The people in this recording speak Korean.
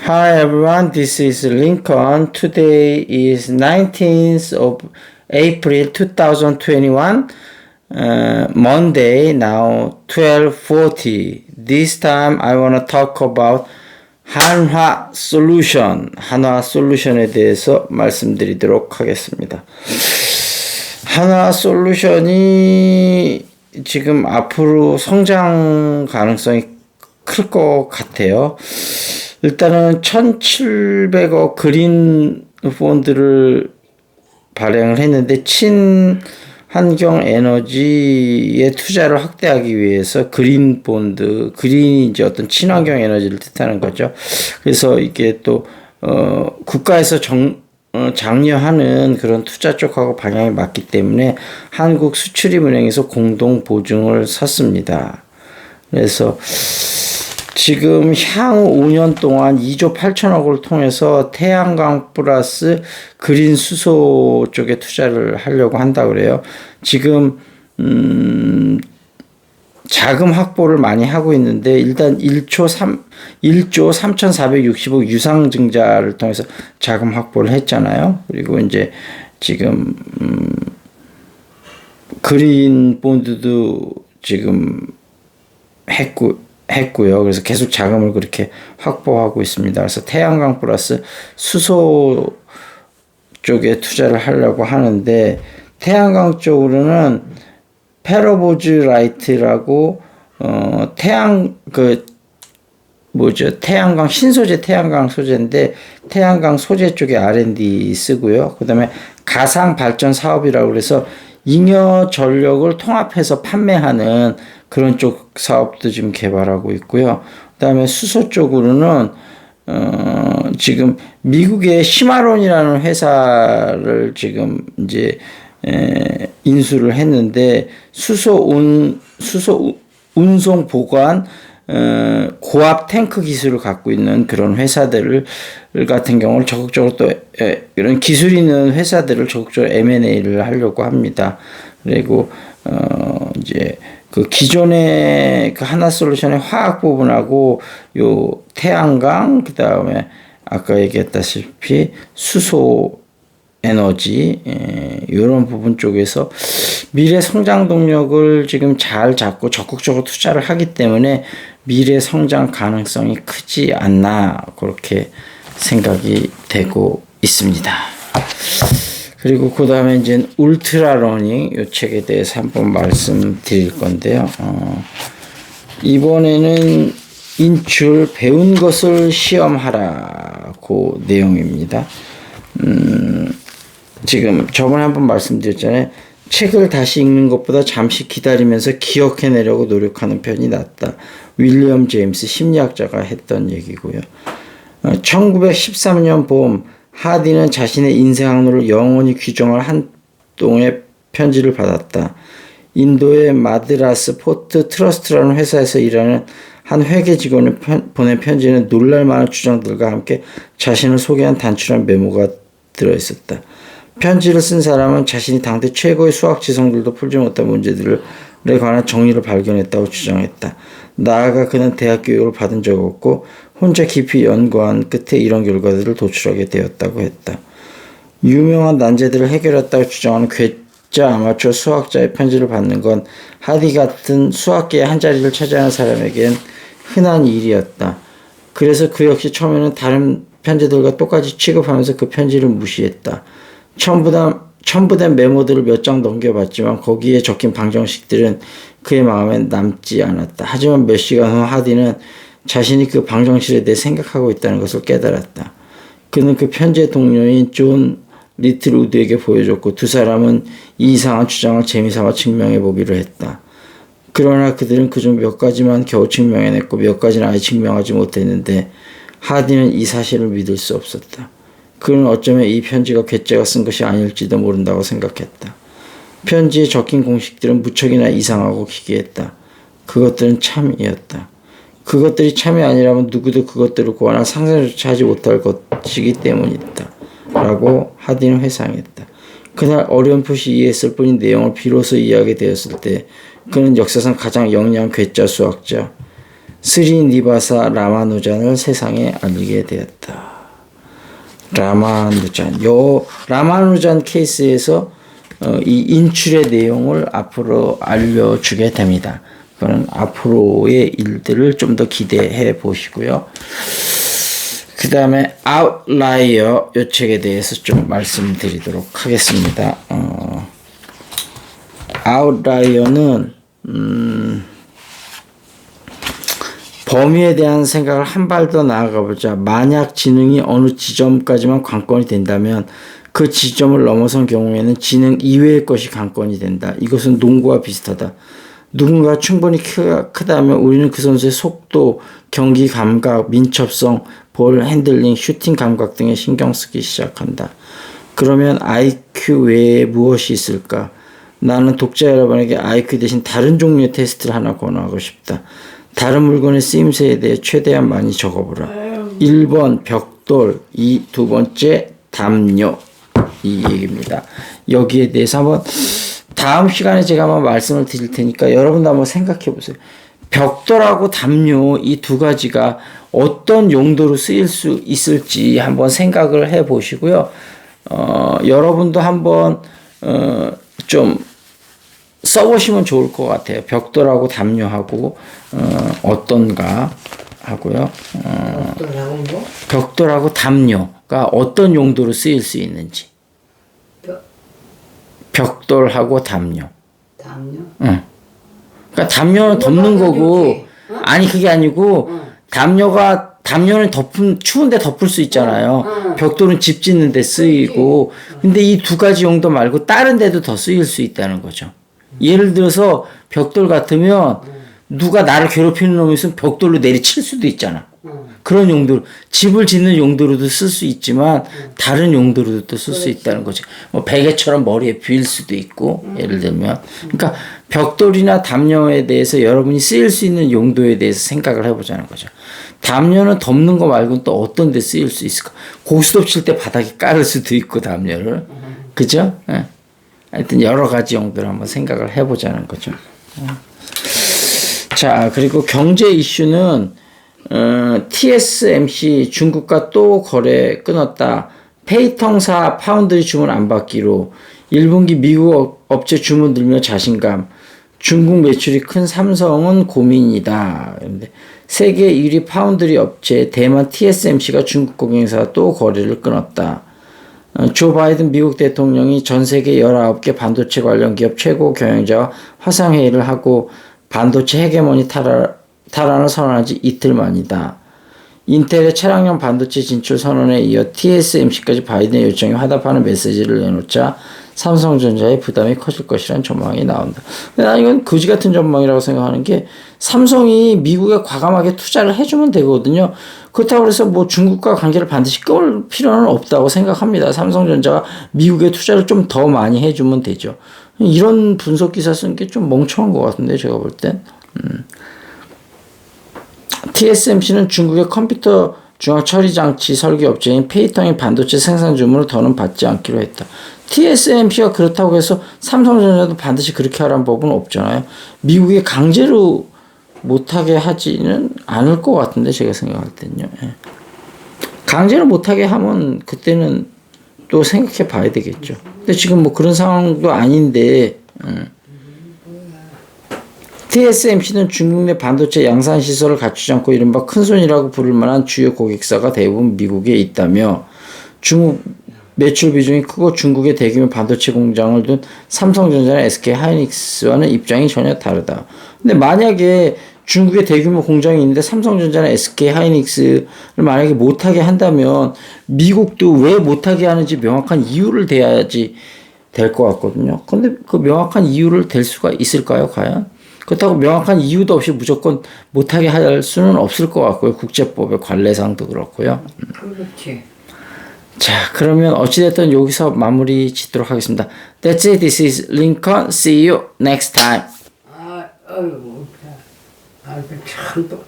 Hi everyone, this is Lincoln. Today is 19th of April 2021, Monday, now 12:40. This time I want to talk about 한화 솔루션에 대해서 말씀드리도록 하겠습니다. 한화 솔루션이 지금 앞으로 성장 가능성이 클 것 같아요. 일단은 1,700억 그린 펀드를 발행을 했는데 친환경 에너지에 투자를 확대하기 위해서 그린 펀드, 그린이 이제 어떤 친환경 에너지를 뜻하는 거죠. 그래서 이게 또 국가에서 장려하는 그런 투자 쪽하고 방향이 맞기 때문에 한국수출입은행에서 공동 보증을 샀습니다. 그래서 지금 향후 5년 동안 2조 8천억을 통해서 태양광 플러스 그린 수소 쪽에 투자를 하려고 한다 그래요. 지금 자금 확보를 많이 하고 있는데 일단 1조 3,460억 유상증자를 통해서 자금 확보를 했잖아요. 그리고 이제 지금 그린 본드도 지금 했고요. 그래서 계속 자금을 그렇게 확보하고 있습니다. 그래서 태양광 플러스 수소 쪽에 투자를 하려고 하는데 태양광 쪽으로는 페로보즈라이트라고 태양광 신소재 태양광 소재인데 태양광 소재 쪽에 R&D 쓰고요. 그다음에 가상 발전 사업이라고 그래서 잉여 전력을 통합해서 판매하는 그런 쪽 사업도 지금 개발하고 있고요. 그다음에 수소 쪽으로는 지금 미국의 시마론이라는 회사를 지금 이제 인수를 했는데 수소 운송 보관 고압 탱크 기술을 갖고 있는 그런 회사들 같은 경우는 적극적으로 또 이런 기술 있는 회사들을 적극적으로 M&A를 하려고 합니다. 그리고 이제 그 기존의 그 하나솔루션의 화학 부분하고 요 태양광 그다음에 아까 얘기했다시피 수소 에너지 이런 부분 쪽에서 미래 성장 동력을 지금 잘 잡고 적극적으로 투자를 하기 때문에 미래 성장 가능성이 크지 않나 그렇게 생각이 되고 있습니다. 그리고 그 다음에 이제 울트라 러닝 이 책에 대해서 한번 말씀드릴 건데요. 이번에는 인출 배운 것을 시험하라고 내용입니다. 지금 저번에 한번 말씀드렸잖아요. 책을 다시 읽는 것보다 잠시 기다리면서 기억해내려고 노력하는 편이 낫다. 윌리엄 제임스 심리학자가 했던 얘기고요. 1913년 봄 하디는 자신의 인생 항로를 영원히 규정할 한 통의 편지를 받았다. 인도의 마드라스 포트 트러스트라는 회사에서 일하는 한 회계 직원이 보낸 편지는 놀랄만한 주장들과 함께 자신을 소개한 단출한 메모가 들어있었다. 편지를 쓴 사람은 자신이 당대 최고의 수학 지성들도 풀지 못한 문제들에 관한 정리를 발견했다고 주장했다. 나아가 그는 대학 교육을 받은 적 없고 혼자 깊이 연구한 끝에 이런 결과들을 도출하게 되었다고 했다. 유명한 난제들을 해결했다고 주장하는 괴짜 아마추어 수학자의 편지를 받는 건 하디 같은 수학계의 한자리를 차지하는 사람에겐 흔한 일이었다. 그래서 그 역시 처음에는 다른 편지들과 똑같이 취급하면서 그 편지를 무시했다. 첨부된 메모들을 몇 장 넘겨봤지만 거기에 적힌 방정식들은 그의 마음에 남지 않았다. 하지만 몇 시간 후 하디는 자신이 그 방정식에 대해 생각하고 있다는 것을 깨달았다. 그는 그 편지의 동료인 존 리틀우드에게 보여줬고 두 사람은 이 이상한 주장을 재미삼아 증명해 보기로 했다. 그러나 그들은 그중 몇 가지만 겨우 증명해냈고 몇 가지는 아예 증명하지 못했는데 하디는 이 사실을 믿을 수 없었다. 그는 어쩌면 이 편지가 괴짜가 쓴 것이 아닐지도 모른다고 생각했다. 편지에 적힌 공식들은 무척이나 이상하고 기괴했다. 그것들은 참이었다. 그것들이 참이 아니라면 누구도 그것들을 구하나 상상조차 하지 못할 것이기 때문이다. 라고 하디는 회상했다. 그날 어렴풋이 이해했을 뿐인 내용을 비로소 이해하게 되었을 때 그는 역사상 가장 영리한 괴짜 수학자 스리니바사 라마누잔을 세상에 알리게 되었다. 라마누잔. 요 라마누잔 케이스에서 이 인출의 내용을 앞으로 알려주게 됩니다. 그는 앞으로의 일들을 좀 더 기대해 보시고요. 그 다음에 아웃라이어 요 책에 대해서 좀 말씀드리도록 하겠습니다. 아웃라이어는 범위에 대한 생각을 한 발 더 나아가 보자. 만약 지능이 어느 지점까지만 관건이 된다면 그 지점을 넘어선 경우에는 지능 이외의 것이 관건이 된다. 이것은 농구와 비슷하다. 누군가 충분히 크다면 우리는 그 선수의 속도, 경기 감각, 민첩성, 볼 핸들링, 슈팅 감각 등에 신경 쓰기 시작한다. 그러면 IQ 외에 무엇이 있을까? 나는 독자 여러분에게 IQ 대신 다른 종류의 테스트를 하나 권하고 싶다. 다른 물건의 쓰임새에 대해 최대한 많이 적어보라. 1번 벽돌, 두 번째 담요. 이 얘기입니다. 여기에 대해서 한번 다음 시간에 제가 한번 말씀을 드릴 테니까 여러분도 한번 생각해 보세요. 벽돌하고 담요 이 두 가지가 어떤 용도로 쓰일 수 있을지 한번 생각을 해 보시고요. 여러분도 한번 좀 써보시면 좋을 것 같아요. 벽돌하고 담요하고 어떤가 하고요. 벽돌하고 담요가 어떤 용도로 쓰일 수 있는지. 벽돌하고 담요. 담요? 응. 그러니까 담요는 덮는 거고, 아니 그게 아니고 담요는 추운데 덮을 수 있잖아요. 벽돌은 집 짓는 데 쓰이고, 근데 이 두 가지 용도 말고 다른 데도 더 쓰일 수 있다는 거죠. 예를 들어서 벽돌 같으면 누가 나를 괴롭히는 놈이 있으면 벽돌로 내리칠 수도 있잖아. 그런 용도로 집을 짓는 용도로도 쓸 수 있지만 다른 용도로도 또 쓸 수 있다는 거지. 뭐 베개처럼 머리에 비일 수도 있고 예를 들면 그러니까 벽돌이나 담요에 대해서 여러분이 쓰일 수 있는 용도에 대해서 생각을 해보자는 거죠. 담요는 덮는 거 말고는 또 어떤 데 쓰일 수 있을까? 고스톱 칠 때 바닥에 깔을 수도 있고 담요를 그죠? 예. 하여튼 여러 가지 용도로 한번 생각을 해보자는 거죠. 자 그리고 경제 이슈는 TSMC 중국과 또 거래 끊었다. 페이텅사 파운드리 주문 안 받기로 1분기 미국 업체 주문 늘며 자신감. 중국 매출이 큰 삼성은 고민이다. 그런데 세계 1위 파운드리 업체 대만 TSMC가 중국 고객사와 또 거래를 끊었다. 조 바이든 미국 대통령이 전 세계 19개 반도체 관련 기업 최고 경영자와 화상회의를 하고 반도체 헤게모니 탈환을 선언한 지 이틀 만이다. 인텔의 차량용 반도체 진출 선언에 이어 TSMC까지 바이든의 요청에 화답하는 메시지를 내놓자 삼성전자의 부담이 커질 것이라는 전망이 나온다. 난 이건 거지 같은 전망이라고 생각하는 게 삼성이 미국에 과감하게 투자를 해주면 되거든요. 그렇다고 해서 뭐 중국과 관계를 반드시 끊을 필요는 없다고 생각합니다. 삼성전자가 미국에 투자를 좀 더 많이 해주면 되죠. 이런 분석 기사 쓰는 게 좀 멍청한 것 같은데 제가 볼 땐. TSMC는 중국의 컴퓨터 중앙 처리 장치 설계 업체인 페이텅의 반도체 생산 주문을 더는 받지 않기로 했다. TSMC가 그렇다고 해서 삼성전자도 반드시 그렇게 하라는 법은 없잖아요. 미국이 강제로 못하게 하지는 않을 것 같은데 제가 생각할 때는요. 예. 강제로 못하게 하면 그때는 또 생각해 봐야 되겠죠. 근데 지금 뭐 그런 상황도 아닌데 TSMC는 중국 내 반도체 양산 시설을 갖추지 않고 이른바 큰손이라고 부를 만한 주요 고객사가 대부분 미국에 있다며 중국 매출 비중이 크고 중국의 대규모 반도체 공장을 둔 삼성전자나 SK 하이닉스와는 입장이 전혀 다르다. 근데 만약에 중국에 대규모 공장이 있는데 삼성전자나 SK 하이닉스를 만약에 못하게 한다면 미국도 왜 못하게 하는지 명확한 이유를 대야지 될 것 같거든요. 근데 그 명확한 이유를 댈 수가 있을까요, 과연? 그렇다고 명확한 이유도 없이 무조건 못하게 할 수는 없을 것 같고요. 국제법의 관례상도 그렇고요. 그렇지. 자, 그러면 어찌됐든 여기서 마무리 짓도록 하겠습니다. That's it. This is Lincoln. See you next time. 아이고, 참 또.